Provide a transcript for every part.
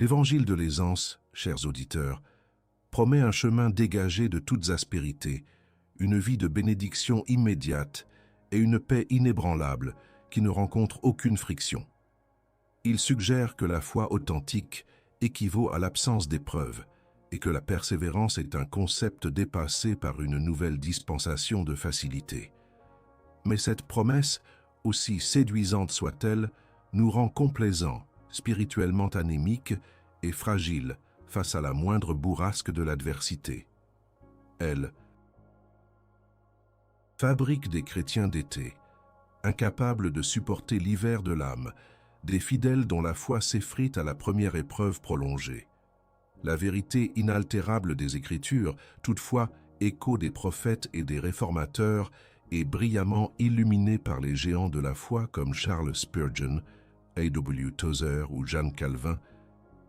L'évangile de l'aisance, chers auditeurs, promet un chemin dégagé de toutes aspérités, une vie de bénédiction immédiate et une paix inébranlable qui ne rencontre aucune friction. Il suggère que la foi authentique équivaut à l'absence d'épreuves et que la persévérance est un concept dépassé par une nouvelle dispensation de facilité. Mais cette promesse, aussi séduisante soit-elle, nous rend complaisants, spirituellement anémiques et fragiles face à la moindre bourrasque de l'adversité. Elle fabrique des chrétiens d'été, incapables de supporter l'hiver de l'âme, des fidèles dont la foi s'effrite à la première épreuve prolongée. La vérité inaltérable des Écritures, toutefois écho des prophètes et des réformateurs, est brillamment illuminée par les géants de la foi comme Charles Spurgeon, A.W. Tozer ou Jeanne Calvin,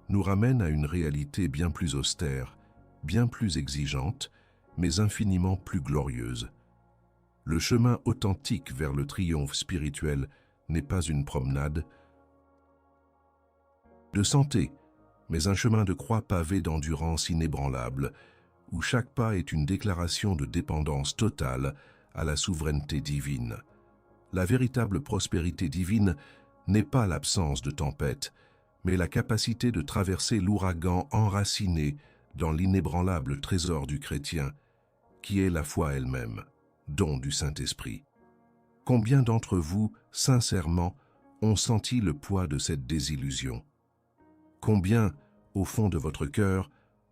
nous ramène à une réalité bien plus austère, bien plus exigeante, mais infiniment plus glorieuse. Le chemin authentique vers le triomphe spirituel n'est pas une promenade de santé, mais un chemin de croix pavé d'endurance inébranlable, où chaque pas est une déclaration de dépendance totale à la souveraineté divine. La véritable prospérité divine n'est pas l'absence de tempête, mais la capacité de traverser l'ouragan enraciné dans l'inébranlable trésor du chrétien, qui est la foi elle-même, don du Saint-Esprit. Combien d'entre vous, sincèrement, ont senti le poids de cette désillusion? Combien, au fond de votre cœur,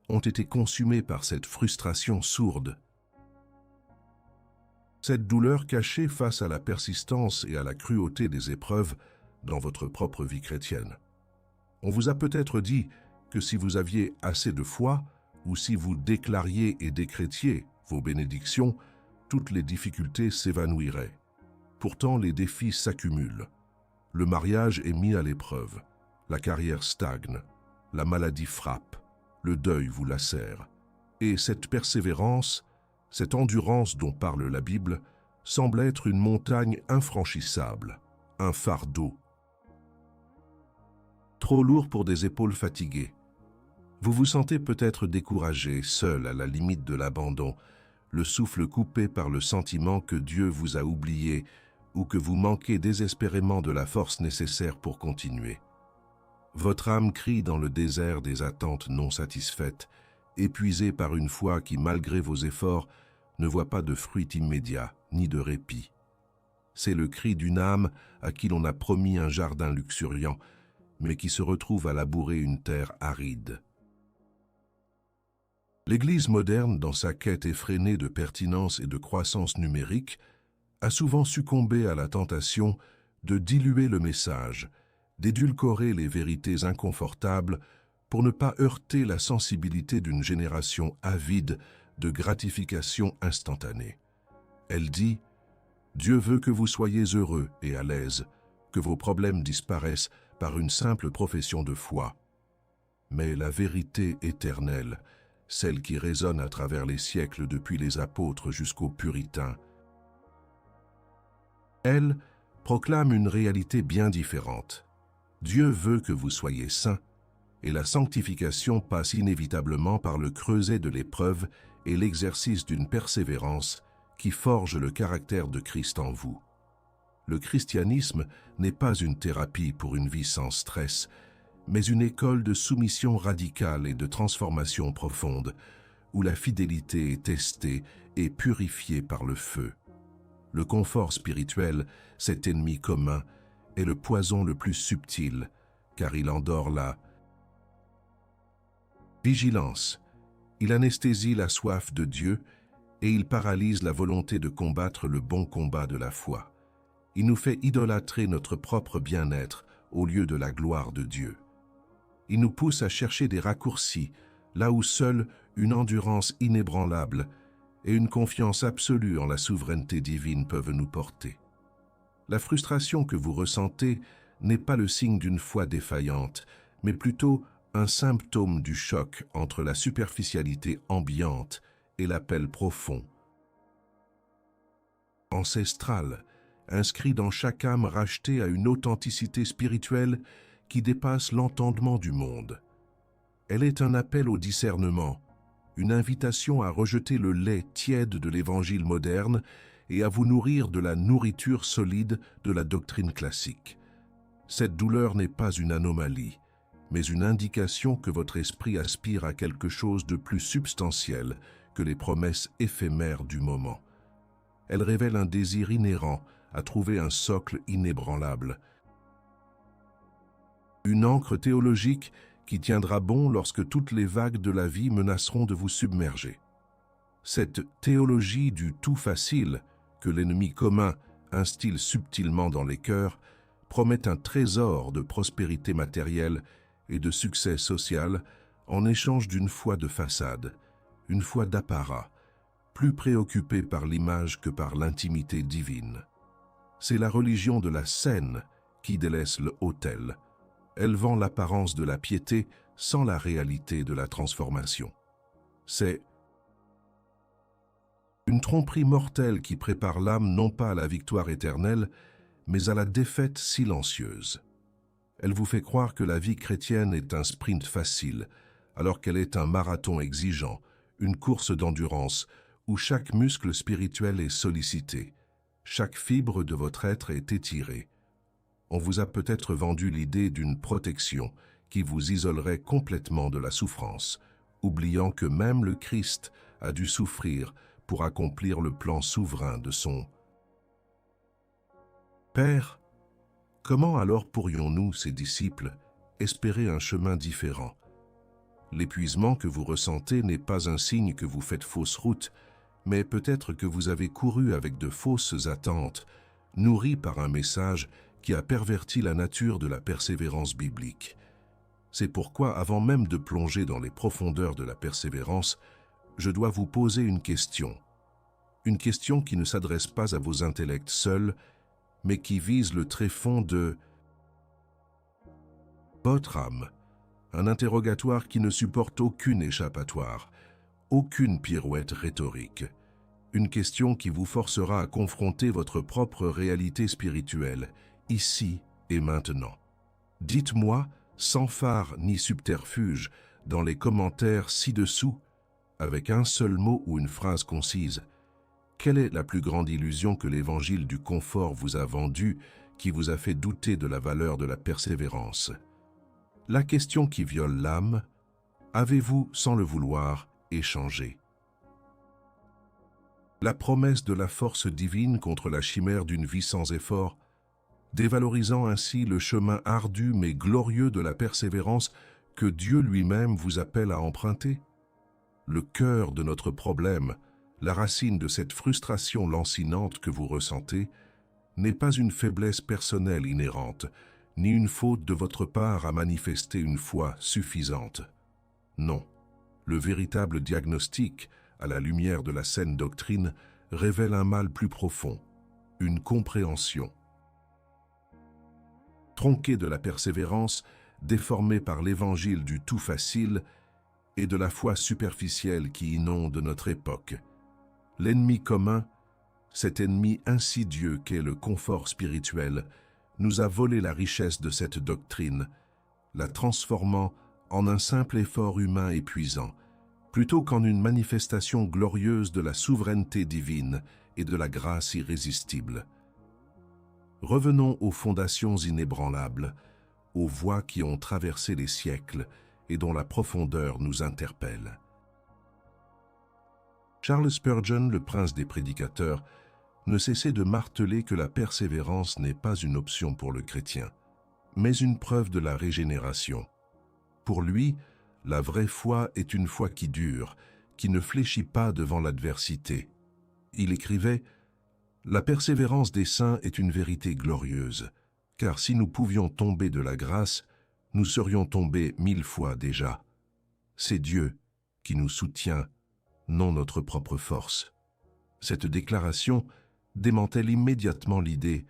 ont été consumés par cette frustration sourde? Cette douleur cachée face à la persistance et à la cruauté des épreuves dans votre propre vie chrétienne. On vous a peut-être dit que si vous aviez assez de foi, ou si vous déclariez et décrétiez vos bénédictions, toutes les difficultés s'évanouiraient. Pourtant, les défis s'accumulent. Le mariage est mis à l'épreuve, la carrière stagne, la maladie frappe, le deuil vous lacère. Et cette persévérance, cette endurance dont parle la Bible, semble être une montagne infranchissable, un fardeau. Trop lourd pour des épaules fatiguées. Vous vous sentez peut-être découragé, seul à la limite de l'abandon, le souffle coupé par le sentiment que Dieu vous a oublié ou que vous manquez désespérément de la force nécessaire pour continuer. Votre âme crie dans le désert des attentes non satisfaites, épuisée par une foi qui, malgré vos efforts, ne voit pas de fruit immédiat ni de répit. C'est le cri d'une âme à qui l'on a promis un jardin luxuriant, mais qui se retrouve à labourer une terre aride. L'Église moderne, dans sa quête effrénée de pertinence et de croissance numérique, a souvent succombé à la tentation de diluer le message, d'édulcorer les vérités inconfortables pour ne pas heurter la sensibilité d'une génération avide de gratification instantanée. Elle dit « Dieu veut que vous soyez heureux et à l'aise, que vos problèmes disparaissent par une simple profession de foi. » Mais la vérité éternelle, celle qui résonne à travers les siècles depuis les apôtres jusqu'aux puritains, elle proclame une réalité bien différente. Dieu veut que vous soyez saints, et la sanctification passe inévitablement par le creuset de l'épreuve et l'exercice d'une persévérance qui forge le caractère de Christ en vous. Le christianisme n'est pas une thérapie pour une vie sans stress, mais une école de soumission radicale et de transformation profonde, où la fidélité est testée et purifiée par le feu. Le confort spirituel, cet ennemi commun, est le poison le plus subtil, car il endort la vigilance. Il anesthésie la soif de Dieu et il paralyse la volonté de combattre le bon combat de la foi. Il nous fait idolâtrer notre propre bien-être au lieu de la gloire de Dieu. Il nous pousse à chercher des raccourcis, là où seule une endurance inébranlable et une confiance absolue en la souveraineté divine peuvent nous porter. La frustration que vous ressentez n'est pas le signe d'une foi défaillante, mais plutôt un symptôme du choc entre la superficialité ambiante et l'appel profond, ancestral, inscrit dans chaque âme rachetée à une authenticité spirituelle qui dépasse l'entendement du monde. Elle est un appel au discernement, une invitation à rejeter le lait tiède de l'Évangile moderne et à vous nourrir de la nourriture solide de la doctrine classique. Cette douleur n'est pas une anomalie, mais une indication que votre esprit aspire à quelque chose de plus substantiel que les promesses éphémères du moment. Elle révèle un désir inhérent à trouver un socle inébranlable. Une ancre théologique qui tiendra bon lorsque toutes les vagues de la vie menaceront de vous submerger. Cette théologie du tout facile que l'ennemi commun instille subtilement dans les cœurs promet un trésor de prospérité matérielle et de succès social en échange d'une foi de façade, une foi d'apparat, plus préoccupée par l'image que par l'intimité divine. C'est la religion de la scène qui délaisse le autel. Elle vend l'apparence de la piété sans la réalité de la transformation. C'est une tromperie mortelle qui prépare l'âme non pas à la victoire éternelle, mais à la défaite silencieuse. Elle vous fait croire que la vie chrétienne est un sprint facile, alors qu'elle est un marathon exigeant, une course d'endurance, où chaque muscle spirituel est sollicité, chaque fibre de votre être est étirée. On vous a peut-être vendu l'idée d'une protection qui vous isolerait complètement de la souffrance, oubliant que même le Christ a dû souffrir pour accomplir le plan souverain de son Père. Comment alors pourrions-nous, ses disciples, espérer un chemin différent? L'épuisement que vous ressentez n'est pas un signe que vous faites fausse route, mais peut-être que vous avez couru avec de fausses attentes, nourries par un message qui a perverti la nature de la persévérance biblique. C'est pourquoi, avant même de plonger dans les profondeurs de la persévérance, je dois vous poser une question qui ne s'adresse pas à vos intellects seuls, mais qui vise le tréfonds de votre âme, un interrogatoire qui ne supporte aucune échappatoire, aucune pirouette rhétorique, une question qui vous forcera à confronter votre propre réalité spirituelle, ici et maintenant. Dites-moi, sans phare ni subterfuge, dans les commentaires ci-dessous, avec un seul mot ou une phrase concise, quelle est la plus grande illusion que l'évangile du confort vous a vendue, qui vous a fait douter de la valeur de la persévérance? La question qui viole l'âme, avez-vous, sans le vouloir, échangé? La promesse de la force divine contre la chimère d'une vie sans effort, dévalorisant ainsi le chemin ardu mais glorieux de la persévérance que Dieu lui-même vous appelle à emprunter? Le cœur de notre problème, la racine de cette frustration lancinante que vous ressentez, n'est pas une faiblesse personnelle inhérente, ni une faute de votre part à manifester une foi suffisante. Non, le véritable diagnostic, à la lumière de la saine doctrine, révèle un mal plus profond, une compréhension tronquée de la persévérance, déformée par l'évangile du tout facile et de la foi superficielle qui inonde notre époque. L'ennemi commun, cet ennemi insidieux qu'est le confort spirituel, nous a volé la richesse de cette doctrine, la transformant en un simple effort humain épuisant, plutôt qu'en une manifestation glorieuse de la souveraineté divine et de la grâce irrésistible. Revenons aux fondations inébranlables, aux voies qui ont traversé les siècles et dont la profondeur nous interpelle. Charles Spurgeon, le prince des prédicateurs, ne cessait de marteler que la persévérance n'est pas une option pour le chrétien, mais une preuve de la régénération. Pour lui, la vraie foi est une foi qui dure, qui ne fléchit pas devant l'adversité. Il écrivait « La persévérance des saints est une vérité glorieuse, car si nous pouvions tomber de la grâce, nous serions tombés 1000 fois déjà. C'est Dieu qui nous soutient, non notre propre force. » Cette déclaration démantèle immédiatement l'idée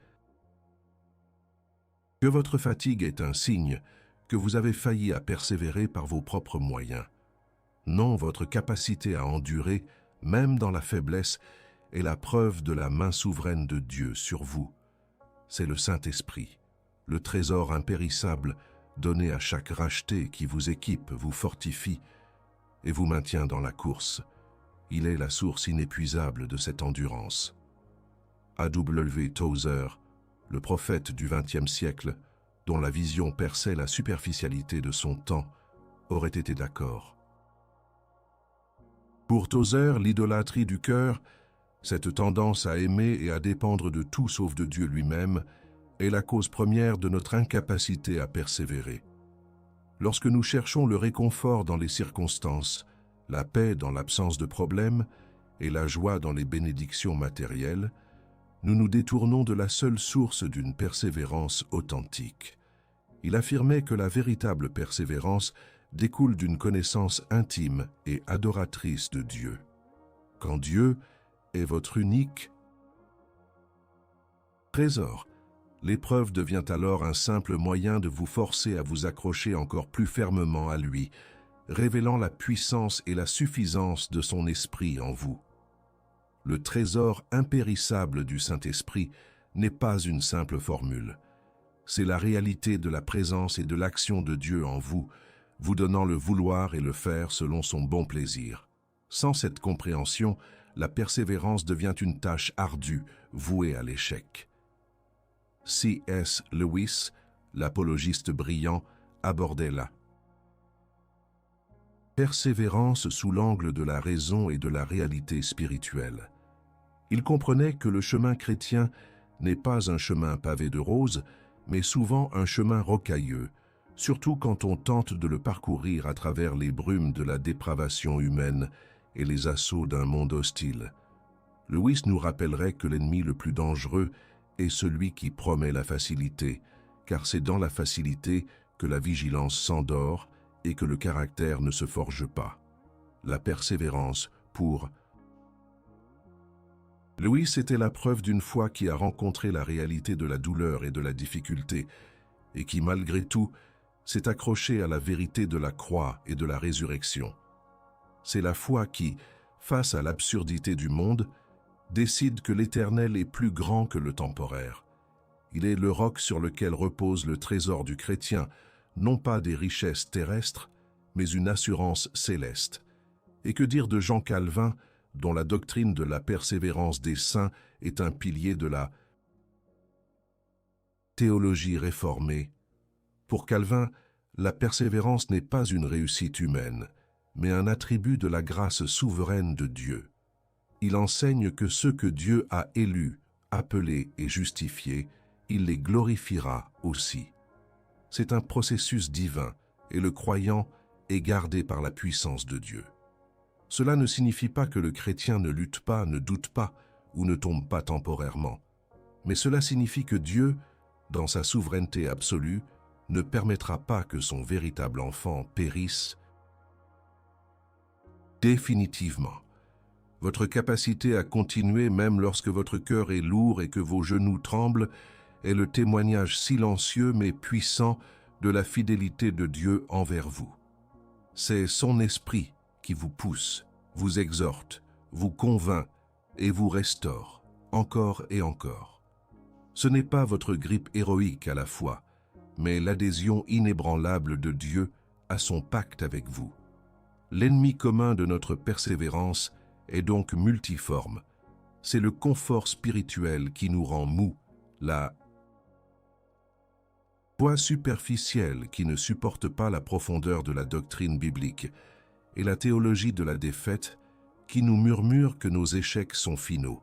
que votre fatigue est un signe que vous avez failli à persévérer par vos propres moyens. Non, votre capacité à endurer, même dans la faiblesse, est la preuve de la main souveraine de Dieu sur vous. C'est le Saint-Esprit, le trésor impérissable donné à chaque racheté qui vous équipe, vous fortifie et vous maintient dans la course. Il est la source inépuisable de cette endurance. A.W. Tozer, le prophète du XXe siècle, dont la vision perçait la superficialité de son temps, aurait été d'accord. Pour Tozer, l'idolâtrie du cœur, cette tendance à aimer et à dépendre de tout sauf de Dieu lui-même, est la cause première de notre incapacité à persévérer. Lorsque nous cherchons le réconfort dans les circonstances, la paix dans l'absence de problèmes et la joie dans les bénédictions matérielles, nous nous détournons de la seule source d'une persévérance authentique. Il affirmait que la véritable persévérance découle d'une connaissance intime et adoratrice de Dieu. Quand Dieu est votre unique trésor, l'épreuve devient alors un simple moyen de vous forcer à vous accrocher encore plus fermement à lui, révélant la puissance et la suffisance de son esprit en vous. Le trésor impérissable du Saint-Esprit n'est pas une simple formule. C'est la réalité de la présence et de l'action de Dieu en vous, vous donnant le vouloir et le faire selon son bon plaisir. Sans cette compréhension, la persévérance devient une tâche ardue, vouée à l'échec. C.S. Lewis, l'apologiste brillant, abordait la persévérance sous l'angle de la raison et de la réalité spirituelle. Il comprenait que le chemin chrétien n'est pas un chemin pavé de roses, mais souvent un chemin rocailleux, surtout quand on tente de le parcourir à travers les brumes de la dépravation humaine et les assauts d'un monde hostile. Lewis nous rappellerait que l'ennemi le plus dangereux est celui qui promet la facilité, car c'est dans la facilité que la vigilance s'endort et que le caractère ne se forge pas. La persévérance pour Lewis était la preuve d'une foi qui a rencontré la réalité de la douleur et de la difficulté, et qui, malgré tout, s'est accrochée à la vérité de la croix et de la résurrection. C'est la foi qui, face à l'absurdité du monde, décide que l'Éternel est plus grand que le temporaire. Il est le roc sur lequel repose le trésor du chrétien, non pas des richesses terrestres, mais une assurance céleste. Et que dire de Jean Calvin, dont la doctrine de la persévérance des saints est un pilier de la théologie réformée. Pour Calvin, la persévérance n'est pas une réussite humaine, mais un attribut de la grâce souveraine de Dieu. Il enseigne que ceux que Dieu a élus, appelés et justifiés, il les glorifiera aussi. C'est un processus divin, et le croyant est gardé par la puissance de Dieu. Cela ne signifie pas que le chrétien ne lutte pas, ne doute pas ou ne tombe pas temporairement. Mais cela signifie que Dieu, dans sa souveraineté absolue, ne permettra pas que son véritable enfant périsse définitivement. Votre capacité à continuer même lorsque votre cœur est lourd et que vos genoux tremblent est le témoignage silencieux mais puissant de la fidélité de Dieu envers vous. C'est son esprit qui vous pousse, vous exhorte, vous convainc et vous restaure, encore et encore. Ce n'est pas votre grippe héroïque à la foi, mais l'adhésion inébranlable de Dieu à son pacte avec vous. L'ennemi commun de notre persévérance est donc multiforme. C'est le confort spirituel qui nous rend mous, la foi superficielle qui ne supporte pas la profondeur de la doctrine biblique, et la théologie de la défaite qui nous murmure que nos échecs sont finaux.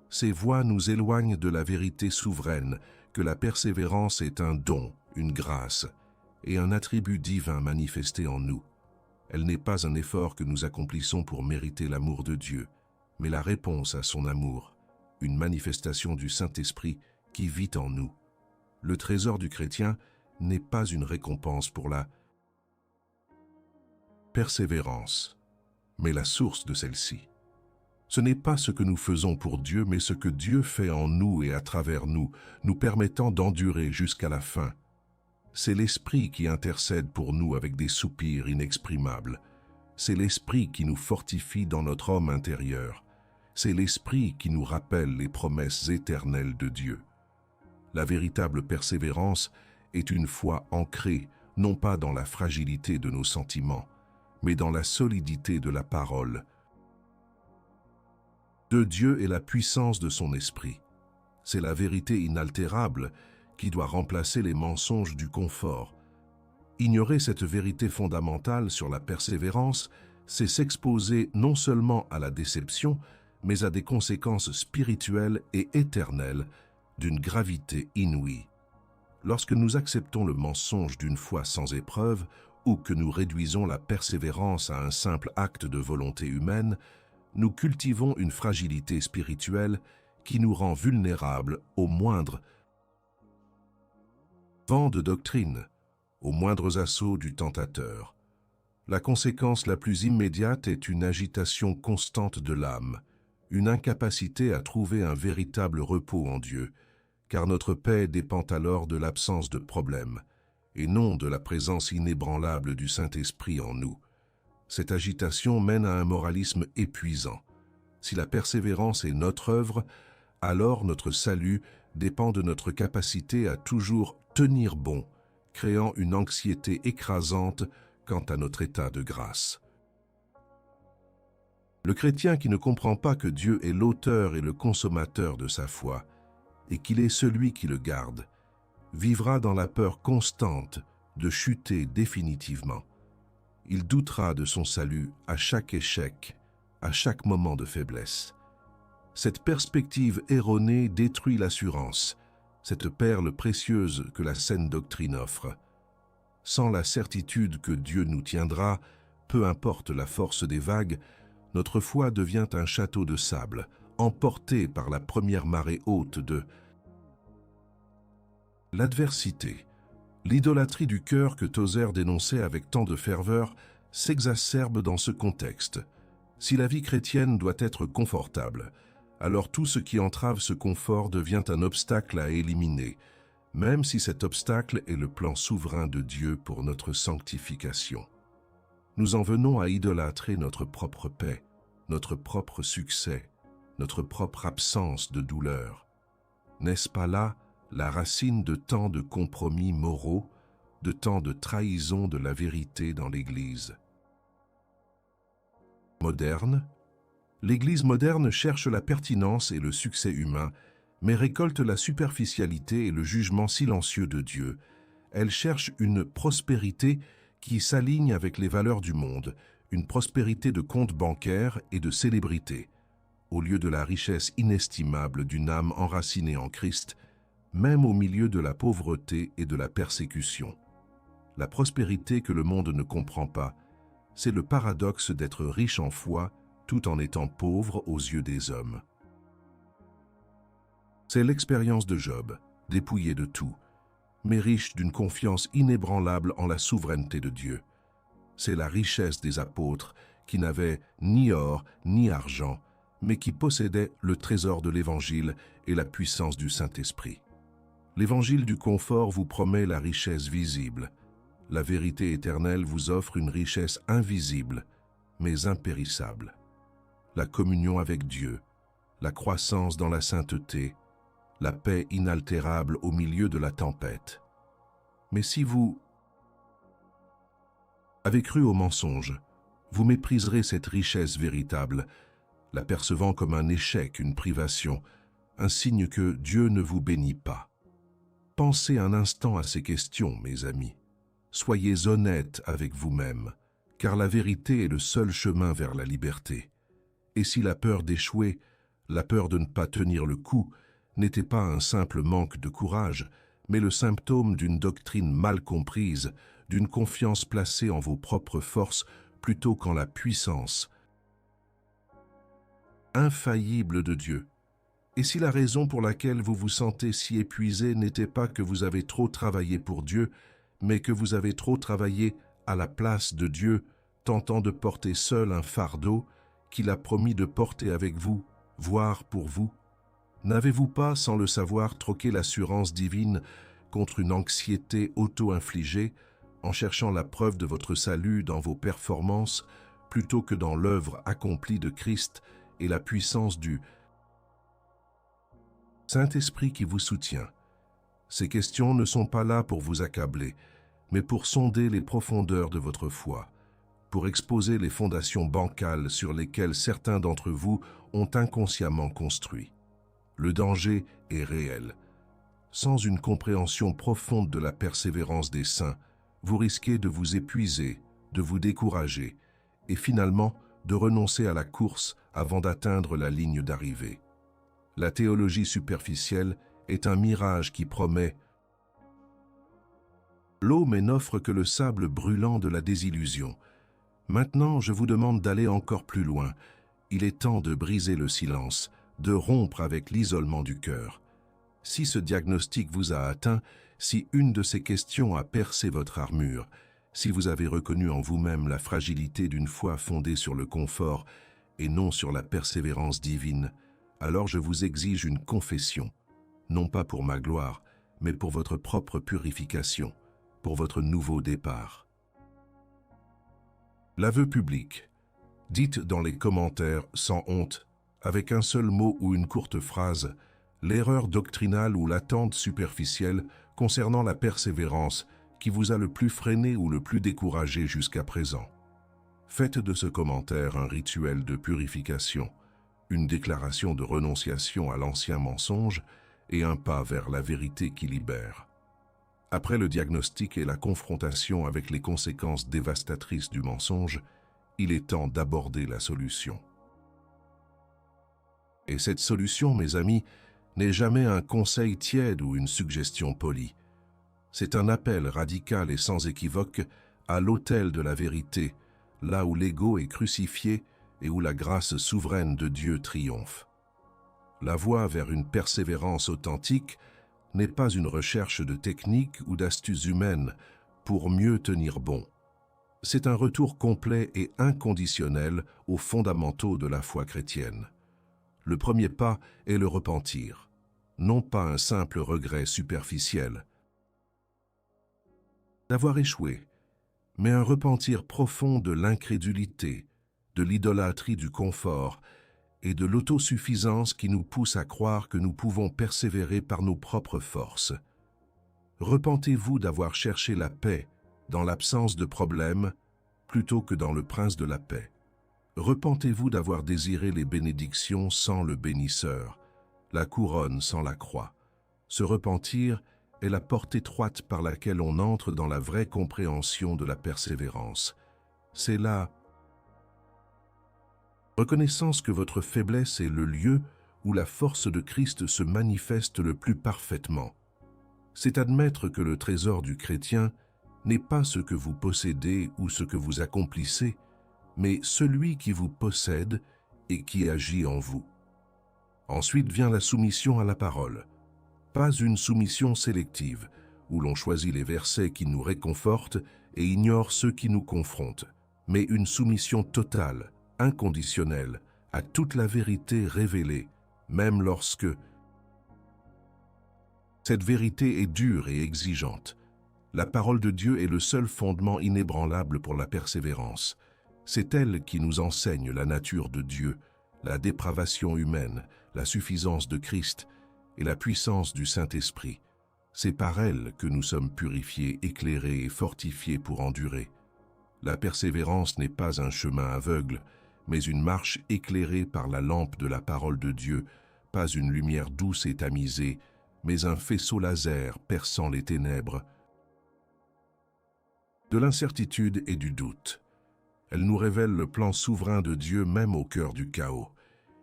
Ces voix nous éloignent de la vérité souveraine, que la persévérance est un don, une grâce, et un attribut divin manifesté en nous. Elle n'est pas un effort que nous accomplissons pour mériter l'amour de Dieu, mais la réponse à son amour, une manifestation du Saint-Esprit qui vit en nous. Le trésor du chrétien n'est pas une récompense pour la persévérance, mais la source de celle-ci. Ce n'est pas ce que nous faisons pour Dieu, mais ce que Dieu fait en nous et à travers nous, nous permettant d'endurer jusqu'à la fin. C'est l'Esprit qui intercède pour nous avec des soupirs inexprimables. C'est l'Esprit qui nous fortifie dans notre homme intérieur. C'est l'Esprit qui nous rappelle les promesses éternelles de Dieu. La véritable persévérance est une foi ancrée, non pas dans la fragilité de nos sentiments, mais dans la solidité de la parole de Dieu et la puissance de son esprit. C'est la vérité inaltérable qui doit remplacer les mensonges du confort. Ignorer cette vérité fondamentale sur la persévérance, c'est s'exposer non seulement à la déception, mais à des conséquences spirituelles et éternelles d'une gravité inouïe. Lorsque nous acceptons le mensonge d'une foi sans épreuve, ou que nous réduisons la persévérance à un simple acte de volonté humaine, nous cultivons une fragilité spirituelle qui nous rend vulnérables au moindre vent de doctrine, aux moindres assauts du tentateur. La conséquence la plus immédiate est une agitation constante de l'âme, une incapacité à trouver un véritable repos en Dieu, car notre paix dépend alors de l'absence de problème, et non de la présence inébranlable du Saint-Esprit en nous. Cette agitation mène à un moralisme épuisant. Si la persévérance est notre œuvre, alors notre salut dépend de notre capacité à toujours tenir bon, créant une anxiété écrasante quant à notre état de grâce. Le chrétien qui ne comprend pas que Dieu est l'auteur et le consommateur de sa foi, et qu'il est celui qui le garde, vivra dans la peur constante de chuter définitivement. Il doutera de son salut à chaque échec, à chaque moment de faiblesse. Cette perspective erronée détruit l'assurance, cette perle précieuse que la saine doctrine offre. Sans la certitude que Dieu nous tiendra, peu importe la force des vagues, notre foi devient un château de sable, emporté par la première marée haute de l'adversité. L'idolâtrie du cœur que Tozer dénonçait avec tant de ferveur s'exacerbe dans ce contexte. Si la vie chrétienne doit être confortable, alors tout ce qui entrave ce confort devient un obstacle à éliminer, même si cet obstacle est le plan souverain de Dieu pour notre sanctification. Nous en venons à idolâtrer notre propre paix, notre propre succès, notre propre absence de douleur. N'est-ce pas là la racine de tant de compromis moraux, de tant de trahison de la vérité dans l'Église moderne? L'Église moderne cherche la pertinence et le succès humain, mais récolte la superficialité et le jugement silencieux de Dieu. Elle cherche une prospérité qui s'aligne avec les valeurs du monde, une prospérité de comptes bancaires et de célébrité, au lieu de la richesse inestimable d'une âme enracinée en Christ, même au milieu de la pauvreté et de la persécution. La prospérité que le monde ne comprend pas, c'est le paradoxe d'être riche en foi tout en étant pauvre aux yeux des hommes. C'est l'expérience de Job, dépouillé de tout, mais riche d'une confiance inébranlable en la souveraineté de Dieu. C'est la richesse des apôtres qui n'avaient ni or ni argent, mais qui possédaient le trésor de l'Évangile et la puissance du Saint-Esprit. L'Évangile du confort vous promet la richesse visible. La vérité éternelle vous offre une richesse invisible, mais impérissable. La communion avec Dieu, la croissance dans la sainteté, la paix inaltérable au milieu de la tempête. Mais si vous avez cru au mensonge, vous mépriserez cette richesse véritable, l'apercevant comme un échec, une privation, un signe que Dieu ne vous bénit pas. Pensez un instant à ces questions, mes amis. Soyez honnêtes avec vous-même, car la vérité est le seul chemin vers la liberté. Et si la peur d'échouer, la peur de ne pas tenir le coup, n'était pas un simple manque de courage, mais le symptôme d'une doctrine mal comprise, d'une confiance placée en vos propres forces plutôt qu'en la puissance infaillible de Dieu. Et si la raison pour laquelle vous vous sentez si épuisé n'était pas que vous avez trop travaillé pour Dieu, mais que vous avez trop travaillé à la place de Dieu, tentant de porter seul un fardeau qu'il a promis de porter avec vous, voire pour vous, n'avez-vous pas, sans le savoir, troqué l'assurance divine contre une anxiété auto-infligée, en cherchant la preuve de votre salut dans vos performances, plutôt que dans l'œuvre accomplie de Christ et la puissance du Saint-Esprit qui vous soutient? Ces questions ne sont pas là pour vous accabler, mais pour sonder les profondeurs de votre foi, pour exposer les fondations bancales sur lesquelles certains d'entre vous ont inconsciemment construit. Le danger est réel. Sans une compréhension profonde de la persévérance des saints, vous risquez de vous épuiser, de vous décourager, et finalement de renoncer à la course avant d'atteindre la ligne d'arrivée. La théologie superficielle est un mirage qui promet l'eau mais n'offre que le sable brûlant de la désillusion. Maintenant, je vous demande d'aller encore plus loin. Il est temps de briser le silence, de rompre avec l'isolement du cœur. Si ce diagnostic vous a atteint, si une de ces questions a percé votre armure, si vous avez reconnu en vous-même la fragilité d'une foi fondée sur le confort et non sur la persévérance divine, alors je vous exige une confession, non pas pour ma gloire, mais pour votre propre purification, pour votre nouveau départ. L'aveu public. Dites dans les commentaires, sans honte, avec un seul mot ou une courte phrase, l'erreur doctrinale ou l'attente superficielle concernant la persévérance qui vous a le plus freiné ou le plus découragé jusqu'à présent. Faites de ce commentaire un rituel de purification, une déclaration de renonciation à l'ancien mensonge et un pas vers la vérité qui libère. Après le diagnostic et la confrontation avec les conséquences dévastatrices du mensonge, il est temps d'aborder la solution. Et cette solution, mes amis, n'est jamais un conseil tiède ou une suggestion polie. C'est un appel radical et sans équivoque à l'autel de la vérité, là où l'ego est crucifié et où la grâce souveraine de Dieu triomphe. La voie vers une persévérance authentique n'est pas une recherche de techniques ou d'astuces humaines pour mieux tenir bon. C'est un retour complet et inconditionnel aux fondamentaux de la foi chrétienne. Le premier pas est le repentir, non pas un simple regret superficiel d'avoir échoué, mais un repentir profond de l'incrédulité, de l'idolâtrie du confort et de l'autosuffisance qui nous pousse à croire que nous pouvons persévérer par nos propres forces. Repentez-vous d'avoir cherché la paix dans l'absence de problèmes plutôt que dans le prince de la paix. Repentez-vous d'avoir désiré les bénédictions sans le bénisseur, la couronne sans la croix. Ce repentir est la porte étroite par laquelle on entre dans la vraie compréhension de la persévérance. C'est la reconnaissance que votre faiblesse est le lieu où la force de Christ se manifeste le plus parfaitement. C'est admettre que le trésor du chrétien n'est pas ce que vous possédez ou ce que vous accomplissez, mais celui qui vous possède et qui agit en vous. Ensuite vient la soumission à la parole. Pas une soumission sélective, où l'on choisit les versets qui nous réconfortent et ignore ceux qui nous confrontent, mais une soumission totale, inconditionnelle, à toute la vérité révélée, même lorsque cette vérité est dure et exigeante. La parole de Dieu est le seul fondement inébranlable pour la persévérance. C'est elle qui nous enseigne la nature de Dieu, la dépravation humaine, la suffisance de Christ et la puissance du Saint-Esprit. C'est par elle que nous sommes purifiés, éclairés et fortifiés pour endurer. La persévérance n'est pas un chemin aveugle, mais une marche éclairée par la lampe de la parole de Dieu, pas une lumière douce et tamisée, mais un faisceau laser perçant les ténèbres de l'incertitude et du doute. Elle nous révèle le plan souverain de Dieu même au cœur du chaos,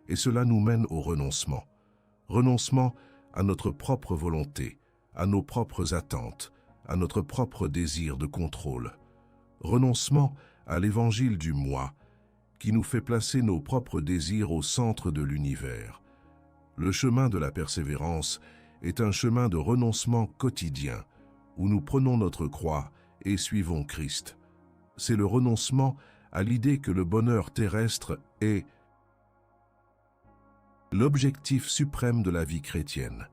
et cela nous mène au renoncement. Renoncement à notre propre volonté, à nos propres attentes, à notre propre désir de contrôle. Renoncement à l'évangile du moi, qui nous fait placer nos propres désirs au centre de l'univers. Le chemin de la persévérance est un chemin de renoncement quotidien, où nous prenons notre croix et suivons Christ. C'est le renoncement à l'idée que le bonheur terrestre est l'objectif suprême de la vie chrétienne.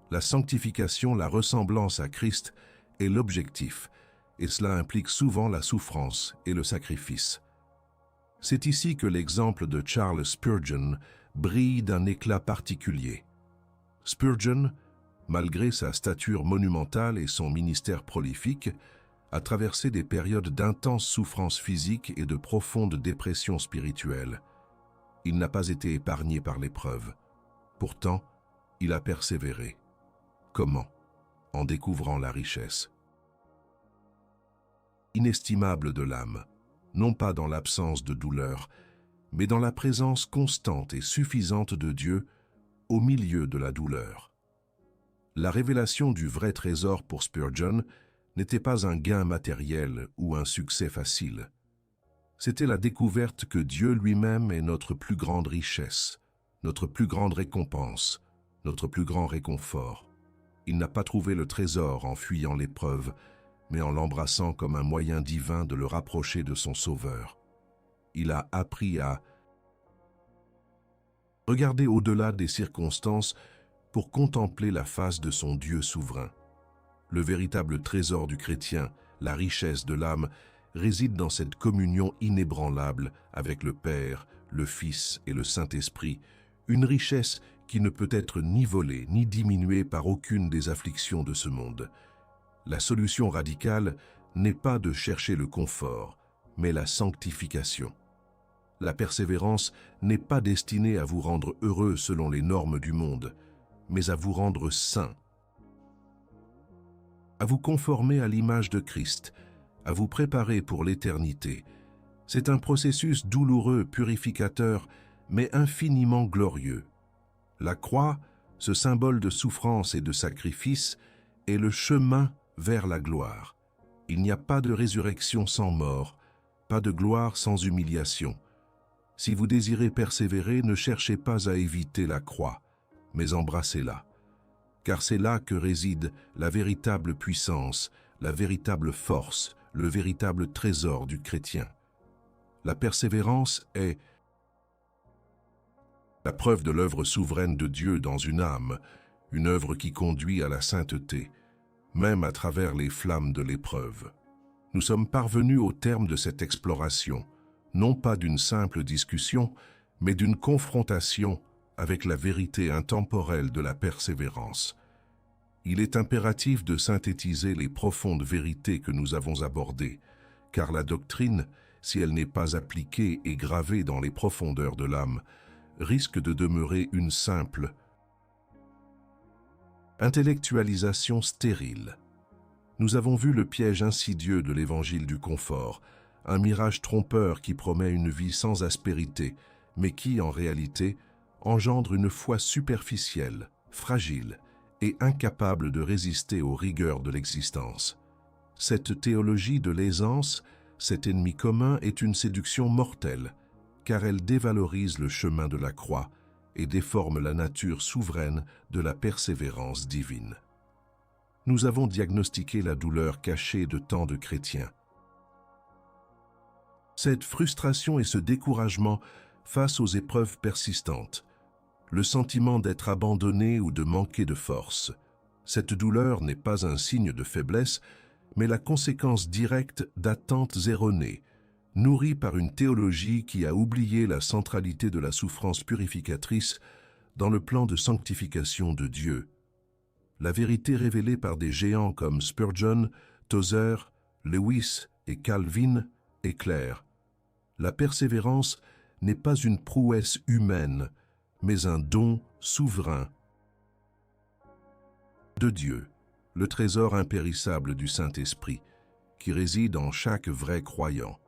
La sanctification, la ressemblance à Christ est l'objectif, et cela implique souvent la souffrance et le sacrifice. C'est ici que l'exemple de Charles Spurgeon brille d'un éclat particulier. Spurgeon, malgré sa stature monumentale et son ministère prolifique, a traversé des périodes d'intenses souffrances physiques et de profondes dépressions spirituelles. Il n'a pas été épargné par l'épreuve. Pourtant, il a persévéré. Comment? En découvrant la richesse inestimable de l'âme, non pas dans l'absence de douleur, mais dans la présence constante et suffisante de Dieu au milieu de la douleur. La révélation du vrai trésor pour Spurgeon n'était pas un gain matériel ou un succès facile. C'était la découverte que Dieu lui-même est notre plus grande richesse, notre plus grande récompense, notre plus grand réconfort. Il n'a pas trouvé le trésor en fuyant l'épreuve, mais en l'embrassant comme un moyen divin de le rapprocher de son Sauveur. Il a appris à regarder au-delà des circonstances pour contempler la face de son Dieu souverain. Le véritable trésor du chrétien, la richesse de l'âme, réside dans cette communion inébranlable avec le Père, le Fils et le Saint-Esprit, une richesse qui ne peut être ni volée ni diminuée par aucune des afflictions de ce monde. La solution radicale n'est pas de chercher le confort, mais la sanctification. La persévérance n'est pas destinée à vous rendre heureux selon les normes du monde, mais à vous rendre saint, à vous conformer à l'image de Christ, à vous préparer pour l'éternité. C'est un processus douloureux, purificateur, mais infiniment glorieux. La croix, ce symbole de souffrance et de sacrifice, est le chemin vers la gloire. Il n'y a pas de résurrection sans mort, pas de gloire sans humiliation. Si vous désirez persévérer, ne cherchez pas à éviter la croix, mais embrassez-la. Car c'est là que réside la véritable puissance, la véritable force, le véritable trésor du chrétien. La persévérance est la preuve de l'œuvre souveraine de Dieu dans une âme, une œuvre qui conduit à la sainteté, même à travers les flammes de l'épreuve. Nous sommes parvenus au terme de cette exploration, non pas d'une simple discussion, mais d'une confrontation avec la vérité intemporelle de la persévérance. Il est impératif de synthétiser les profondes vérités que nous avons abordées, car la doctrine, si elle n'est pas appliquée et gravée dans les profondeurs de l'âme, risque de demeurer une simple intellectualisation stérile. Nous avons vu le piège insidieux de l'évangile du confort, un mirage trompeur qui promet une vie sans aspérité, mais qui, en réalité, engendre une foi superficielle, fragile et incapable de résister aux rigueurs de l'existence. Cette théologie de l'aisance, cet ennemi commun, est une séduction mortelle, car elle dévalorise le chemin de la croix et déforme la nature souveraine de la persévérance divine. Nous avons diagnostiqué la douleur cachée de tant de chrétiens. Cette frustration et ce découragement face aux épreuves persistantes, le sentiment d'être abandonné ou de manquer de force. Cette douleur n'est pas un signe de faiblesse, mais la conséquence directe d'attentes erronées, nourries par une théologie qui a oublié la centralité de la souffrance purificatrice dans le plan de sanctification de Dieu. La vérité révélée par des géants comme Spurgeon, Tozer, Lewis et Calvin est claire. La persévérance n'est pas une prouesse humaine, mais un don souverain de Dieu, le trésor impérissable du Saint-Esprit, qui réside en chaque vrai croyant,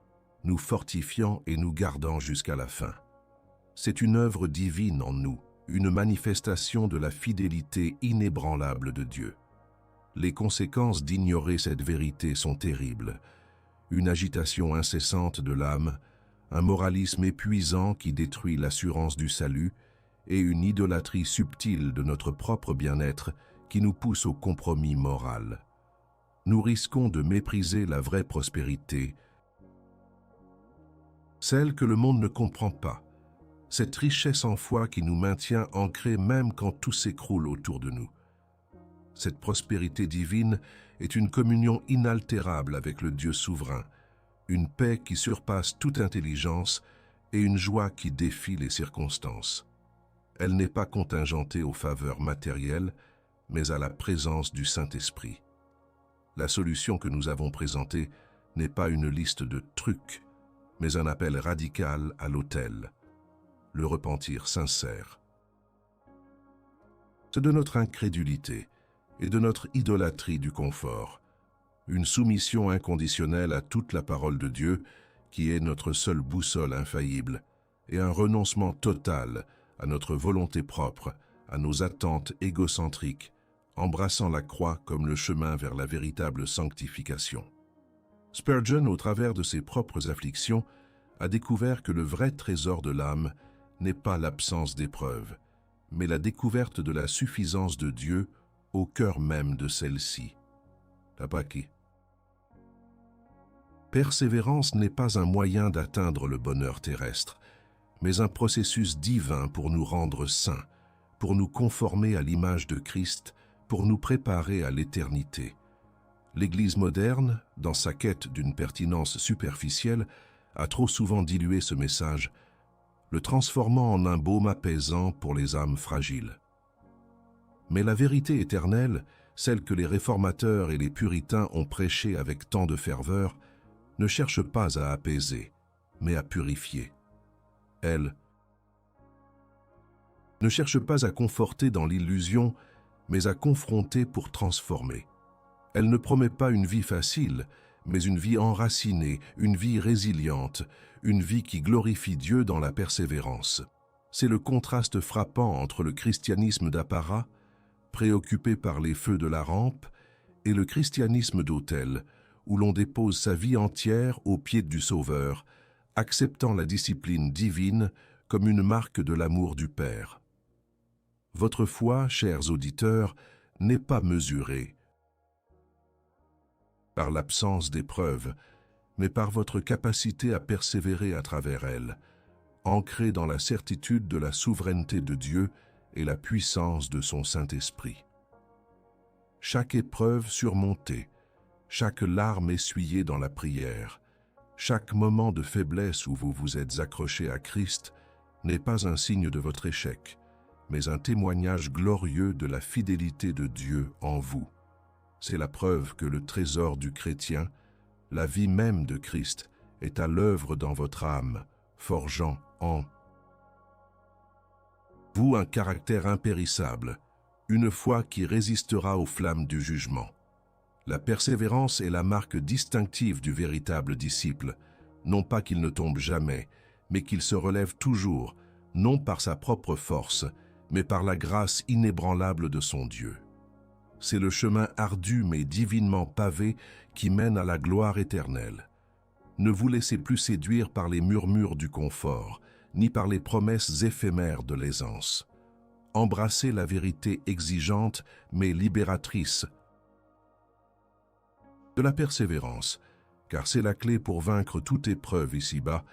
nous fortifiant et nous gardant jusqu'à la fin. C'est une œuvre divine en nous, une manifestation de la fidélité inébranlable de Dieu. Les conséquences d'ignorer cette vérité sont terribles. Une agitation incessante de l'âme, un moralisme épuisant qui détruit l'assurance du salut et une idolâtrie subtile de notre propre bien-être qui nous pousse au compromis moral. Nous risquons de mépriser la vraie prospérité, celle que le monde ne comprend pas, cette richesse en foi qui nous maintient ancrés même quand tout s'écroule autour de nous. Cette prospérité divine est une communion inaltérable avec le Dieu souverain, une paix qui surpasse toute intelligence et une joie qui défie les circonstances. Elle n'est pas contingentée aux faveurs matérielles, mais à la présence du Saint-Esprit. La solution que nous avons présentée n'est pas une liste de trucs, mais un appel radical à l'autel, le repentir sincère. C'est de notre incrédulité et de notre idolâtrie du confort, une soumission inconditionnelle à toute la parole de Dieu qui est notre seule boussole infaillible, et un renoncement total à notre volonté propre, à nos attentes égocentriques, embrassant la croix comme le chemin vers la véritable sanctification. Spurgeon, au travers de ses propres afflictions, a découvert que le vrai trésor de l'âme n'est pas l'absence d'épreuves, mais la découverte de la suffisance de Dieu au cœur même de celle-ci. Tapaki. Persévérance n'est pas un moyen d'atteindre le bonheur terrestre, mais un processus divin pour nous rendre saints, pour nous conformer à l'image de Christ, pour nous préparer à l'éternité. L'Église moderne, dans sa quête d'une pertinence superficielle, a trop souvent dilué ce message, le transformant en un baume apaisant pour les âmes fragiles. Mais la vérité éternelle, celle que les réformateurs et les puritains ont prêchée avec tant de ferveur, ne cherche pas à apaiser, mais à purifier. Elle ne cherche pas à conforter dans l'illusion, mais à confronter pour transformer. Elle ne promet pas une vie facile, mais une vie enracinée, une vie résiliente, une vie qui glorifie Dieu dans la persévérance. C'est le contraste frappant entre le christianisme d'apparat, préoccupé par les feux de la rampe, et le christianisme d'autel, où l'on dépose sa vie entière aux pieds du Sauveur, acceptant la discipline divine comme une marque de l'amour du Père. Votre foi, chers auditeurs, n'est pas mesurée par l'absence d'épreuves, mais par votre capacité à persévérer à travers elles, ancrée dans la certitude de la souveraineté de Dieu et la puissance de son Saint-Esprit. Chaque épreuve surmontée, chaque larme essuyée dans la prière, chaque moment de faiblesse où vous vous êtes accroché à Christ n'est pas un signe de votre échec, mais un témoignage glorieux de la fidélité de Dieu en vous. C'est la preuve que le trésor du chrétien, la vie même de Christ, est à l'œuvre dans votre âme, forgeant en vous un caractère impérissable, une foi qui résistera aux flammes du jugement. La persévérance est la marque distinctive du véritable disciple, non pas qu'il ne tombe jamais, mais qu'il se relève toujours, non par sa propre force, mais par la grâce inébranlable de son Dieu. C'est le chemin ardu mais divinement pavé qui mène à la gloire éternelle. Ne vous laissez plus séduire par les murmures du confort, ni par les promesses éphémères de l'aisance. Embrassez la vérité exigeante mais libératrice de la persévérance, car c'est la clé pour vaincre toute épreuve ici-bas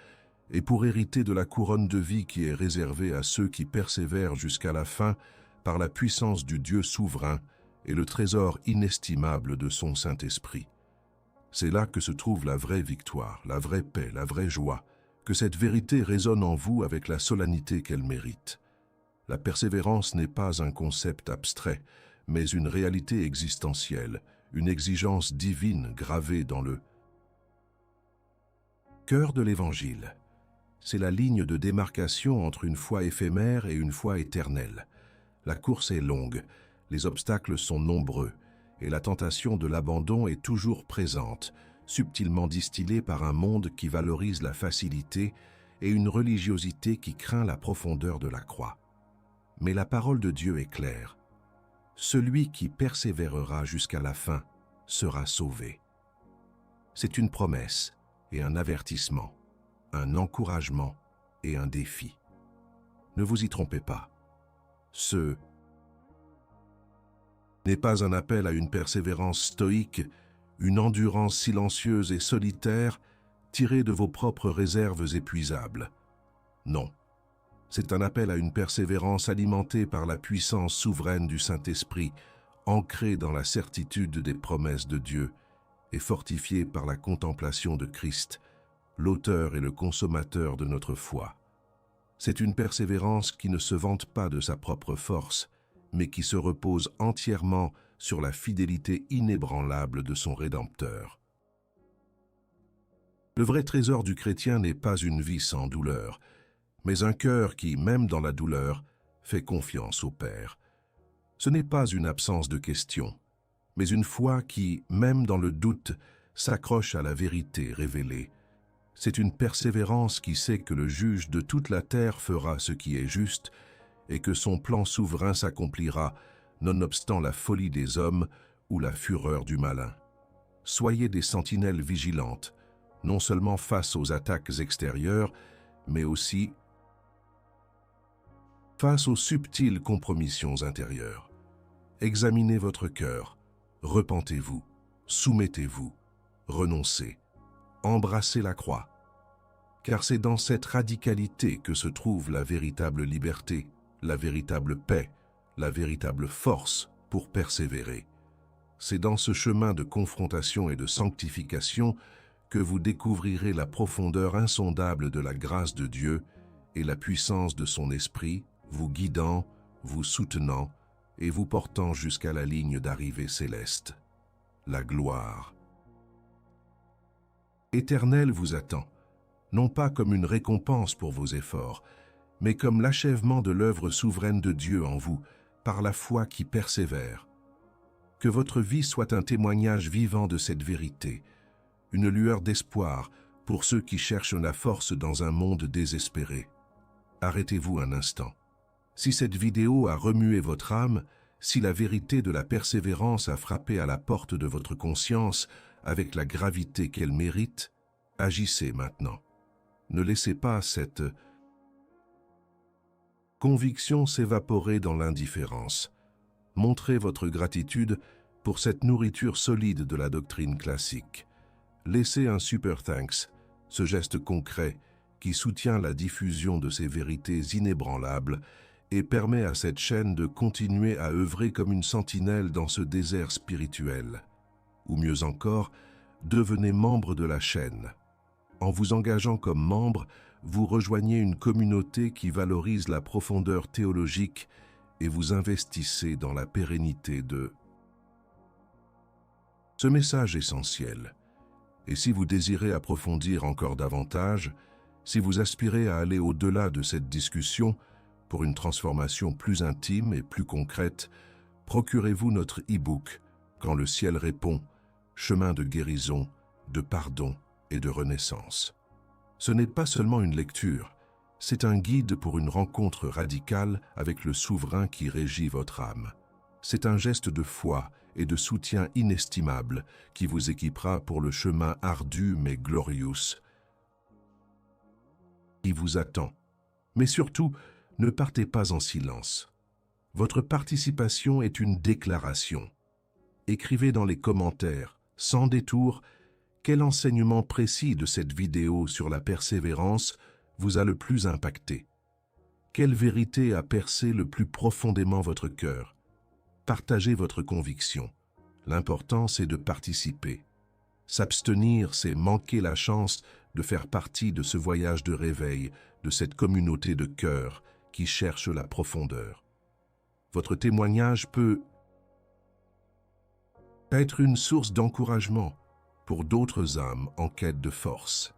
et pour hériter de la couronne de vie qui est réservée à ceux qui persévèrent jusqu'à la fin par la puissance du Dieu souverain et le trésor inestimable de son Saint-Esprit. C'est là que se trouve la vraie victoire, la vraie paix, la vraie joie, que cette vérité résonne en vous avec la solennité qu'elle mérite. La persévérance n'est pas un concept abstrait, mais une réalité existentielle, une exigence divine gravée dans le cœur de l'Évangile. C'est la ligne de démarcation entre une foi éphémère et une foi éternelle. La course est longue, les obstacles sont nombreux, et la tentation de l'abandon est toujours présente, subtilement distillée par un monde qui valorise la facilité et une religiosité qui craint la profondeur de la croix. Mais la parole de Dieu est claire. Celui qui persévérera jusqu'à la fin sera sauvé. C'est une promesse et un avertissement, un encouragement et un défi. Ne vous y trompez pas. Ce n'est pas un appel à une persévérance stoïque, une endurance silencieuse et solitaire tirée de vos propres réserves épuisables. Non. C'est un appel à une persévérance alimentée par la puissance souveraine du Saint-Esprit, ancrée dans la certitude des promesses de Dieu et fortifiée par la contemplation de Christ, l'auteur et le consommateur de notre foi. C'est une persévérance qui ne se vante pas de sa propre force, mais qui se repose entièrement sur la fidélité inébranlable de son Rédempteur. Le vrai trésor du chrétien n'est pas une vie sans douleur, mais un cœur qui, même dans la douleur, fait confiance au Père. Ce n'est pas une absence de questions, mais une foi qui, même dans le doute, s'accroche à la vérité révélée. C'est une persévérance qui sait que le juge de toute la terre fera ce qui est juste et que son plan souverain s'accomplira, nonobstant la folie des hommes ou la fureur du malin. Soyez des sentinelles vigilantes, non seulement face aux attaques extérieures, mais aussi face aux subtiles compromissions intérieures. Examinez votre cœur, repentez-vous, soumettez-vous, renoncez, embrassez la croix. Car c'est dans cette radicalité que se trouve la véritable liberté, la véritable paix, la véritable force pour persévérer. C'est dans ce chemin de confrontation et de sanctification que vous découvrirez la profondeur insondable de la grâce de Dieu et la puissance de son esprit, vous guidant, vous soutenant et vous portant jusqu'à la ligne d'arrivée céleste. La gloire éternelle vous attend, non pas comme une récompense pour vos efforts, mais comme l'achèvement de l'œuvre souveraine de Dieu en vous, par la foi qui persévère. Que votre vie soit un témoignage vivant de cette vérité, une lueur d'espoir pour ceux qui cherchent la force dans un monde désespéré. Arrêtez-vous un instant. Si cette vidéo a remué votre âme, si la vérité de la persévérance a frappé à la porte de votre conscience avec la gravité qu'elle mérite, agissez maintenant. Ne laissez pas cette conviction s'évaporer dans l'indifférence. Montrez votre gratitude pour cette nourriture solide de la doctrine classique. Laissez un super thanks, ce geste concret qui soutient la diffusion de ces vérités inébranlables et permet à cette chaîne de continuer à œuvrer comme une sentinelle dans ce désert spirituel. Ou mieux encore, devenez membre de la chaîne. En vous engageant comme membre, vous rejoignez une communauté qui valorise la profondeur théologique et vous investissez dans la pérennité de ce message essentiel. Et si vous désirez approfondir encore davantage, si vous aspirez à aller au-delà de cette discussion pour une transformation plus intime et plus concrète, procurez-vous notre e-book « Quand le ciel répond », chemin de guérison, de pardon et de renaissance. Ce n'est pas seulement une lecture, c'est un guide pour une rencontre radicale avec le souverain qui régit votre âme. C'est un geste de foi et de soutien inestimable qui vous équipera pour le chemin ardu mais glorieux qui vous attend. Mais surtout, ne partez pas en silence. Votre participation est une déclaration. Écrivez dans les commentaires, sans détour, quel enseignement précis de cette vidéo sur la persévérance vous a le plus impacté. Quelle vérité a percé le plus profondément votre cœur? Partagez votre conviction. L'important, c'est de participer. S'abstenir, c'est manquer la chance de faire partie de ce voyage de réveil, de cette communauté de cœur qui cherche la profondeur. Votre témoignage peut être une source d'encouragement pour d'autres âmes en quête de force.